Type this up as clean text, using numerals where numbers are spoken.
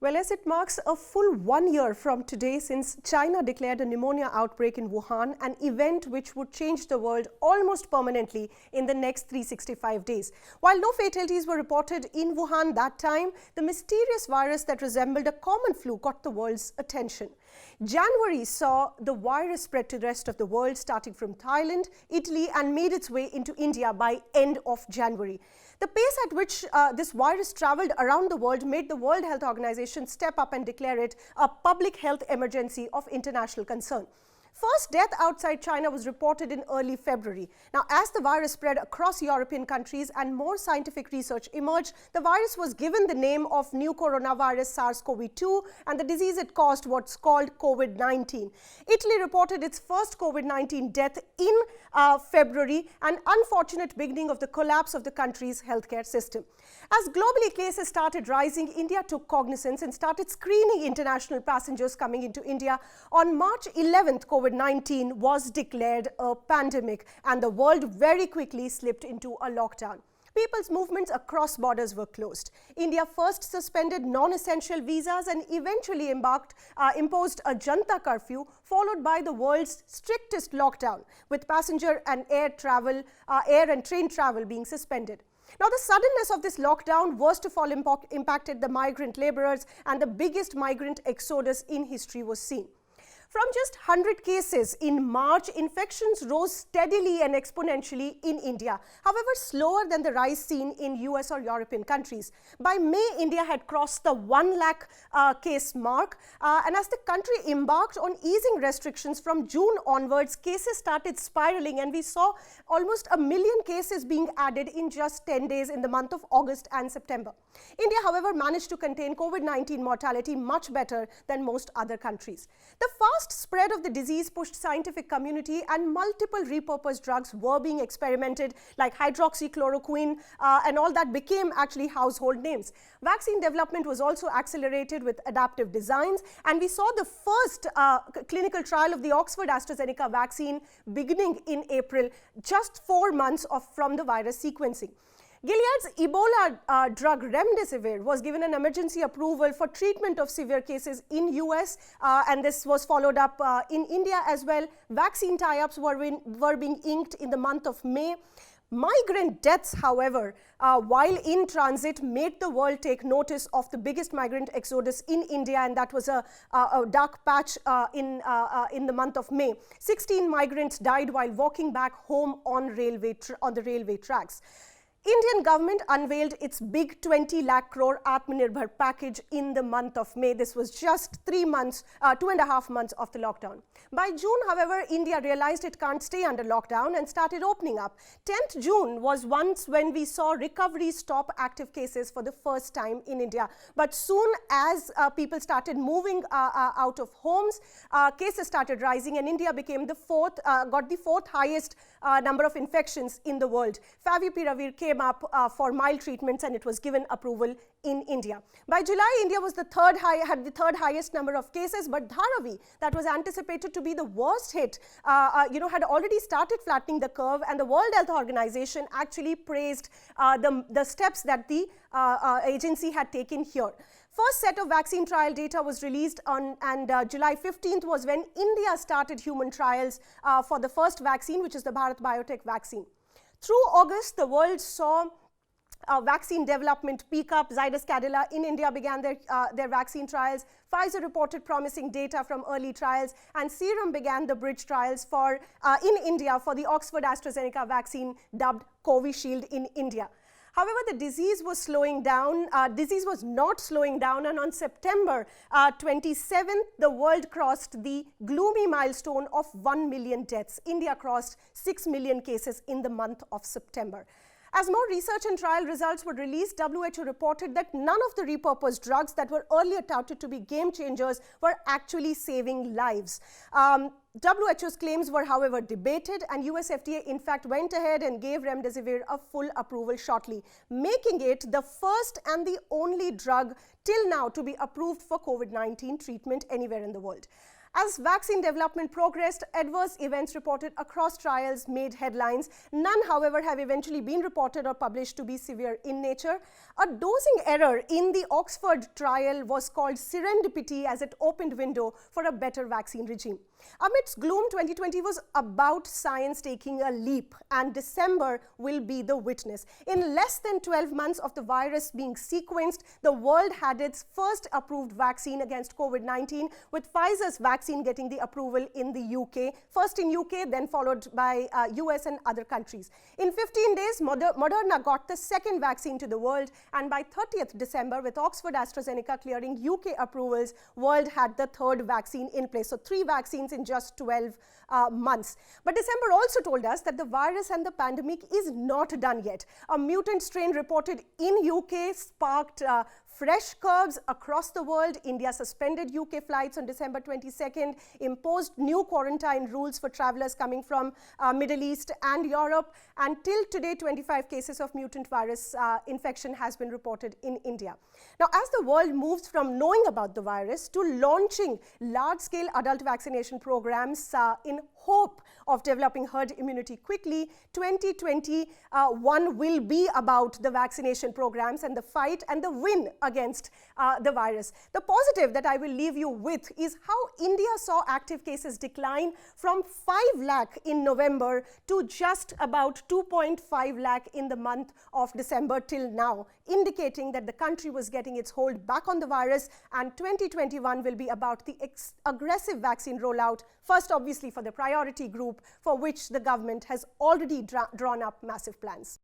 Well, as it marks a full 1 year from today since China declared a pneumonia outbreak in Wuhan, an event which would change the world almost permanently in the next 365 days. While no fatalities were reported in Wuhan that time, the mysterious virus that resembled a common flu got the world's attention. January saw the virus spread to the rest of the world, starting from Thailand, Italy, and made its way into India by end of January. The pace at which this virus traveled around the world made the World Health Organization step up and declare it a public health emergency of international concern. First death outside China was reported in early February. Now, as the virus spread across European countries and more scientific research emerged, the virus was given the name of new coronavirus SARS-CoV-2, and the disease it caused what's called COVID-19. Italy reported its first COVID-19 death in February, an unfortunate beginning of the collapse of the country's healthcare system. As globally cases started rising, India took cognizance and started screening international passengers coming into India. On March 11th, COVID-19 was declared a pandemic, and the world very quickly slipped into a lockdown. People's movements across borders were closed. India first suspended non-essential visas and eventually imposed a Janta curfew, followed by the world's strictest lockdown, with passenger and air and train travel being suspended. Now, the suddenness of this lockdown worst of all impacted the migrant laborers, and the biggest migrant exodus in history was seen. From just 100 cases in March, infections rose steadily and exponentially in India, however slower than the rise seen in US or European countries. By May, India had crossed the 1 lakh case mark, and as the country embarked on easing restrictions from June onwards, cases started spiraling, and we saw almost 1 million cases being added in just 10 days in the month of August and September. India, however, managed to contain COVID-19 mortality much better than most other countries. The fast spread of the disease pushed scientific community, and multiple repurposed drugs were being experimented, like hydroxychloroquine, and all that became actually household names. Vaccine development was also accelerated with adaptive designs, and we saw the first clinical trial of the Oxford-AstraZeneca vaccine beginning in April, just 4 months from the virus sequencing. Gilead's Ebola drug Remdesivir was given an emergency approval for treatment of severe cases in US, and this was followed up in India as well. Vaccine tie-ups were being inked in the month of May. Migrant deaths, however, while in transit, made the world take notice of the biggest migrant exodus in India, and that was a dark patch in the month of May. 16 migrants died while walking back home on the railway tracks. Indian government unveiled its big 20 lakh crore Atmanirbhar package in the month of May. This was just 2.5 months of the lockdown. By June, however, India realized it can't stay under lockdown and started opening up. 10th June was once when we saw recovery stop active cases for the first time in India. But soon as people started moving out of homes, cases started rising, and India became got the fourth highest number of infections in the world. Favipiravir came up for mild treatments, and it was given approval in India. By July, India was had the third highest number of cases, but Dharavi, that was anticipated to be the worst hit, had already started flattening the curve, and the World Health Organization actually praised the steps that the agency had taken here. First set of vaccine trial data was released and July 15th was when India started human trials for the first vaccine, which is the Bharat Biotech vaccine. Through August, the world saw vaccine development peak up. Zydus Cadila in India began their vaccine trials. Pfizer reported promising data from early trials, and Serum began the bridge trials in India for the Oxford-AstraZeneca vaccine dubbed Covishield in India. However, the disease was not slowing down, and on September 27th, the world crossed the gloomy milestone of 1 million deaths. India crossed 6 million cases in the month of September. As more research and trial results were released, WHO reported that none of the repurposed drugs that were earlier touted to be game changers were actually saving lives. WHO's claims were, however, debated, and US FDA in fact went ahead and gave Remdesivir a full approval shortly, making it the first and the only drug till now to be approved for COVID-19 treatment anywhere in the world. As vaccine development progressed, adverse events reported across trials made headlines. None, however, have eventually been reported or published to be severe in nature. A dosing error in the Oxford trial was called serendipity as it opened window for a better vaccine regime. Amidst gloom, 2020 was about science taking a leap, and December will be the witness. In less than 12 months of the virus being sequenced, the world had its first approved vaccine against COVID-19, with Pfizer's vaccine getting the approval in the UK, first in UK, then followed by US and other countries. In 15 days, Moderna got the second vaccine to the world, and by 30th December, with Oxford AstraZeneca clearing UK approvals, world had the third vaccine in place. So 3 vaccines in just 12 months. But December also told us that the virus and the pandemic is not done yet. A mutant strain reported in UK sparked fresh curves across the world. India suspended UK flights on December 22nd, imposed new quarantine rules for travelers coming from Middle East and Europe. And till today, 25 cases of mutant virus infection has been reported in India. Now, as the world moves from knowing about the virus to launching large-scale adult vaccination programs in hope of developing herd immunity quickly, 2021 will be about the vaccination programs and the fight and the win against the virus. The positive that I will leave you with is how India saw active cases decline from 5 lakh in November to just about 2.5 lakh in the month of December till now, indicating that the country was getting its hold back on the virus, and 2021 will be about the aggressive vaccine rollout, first obviously for the priority group, for which the government has already drawn up massive plans.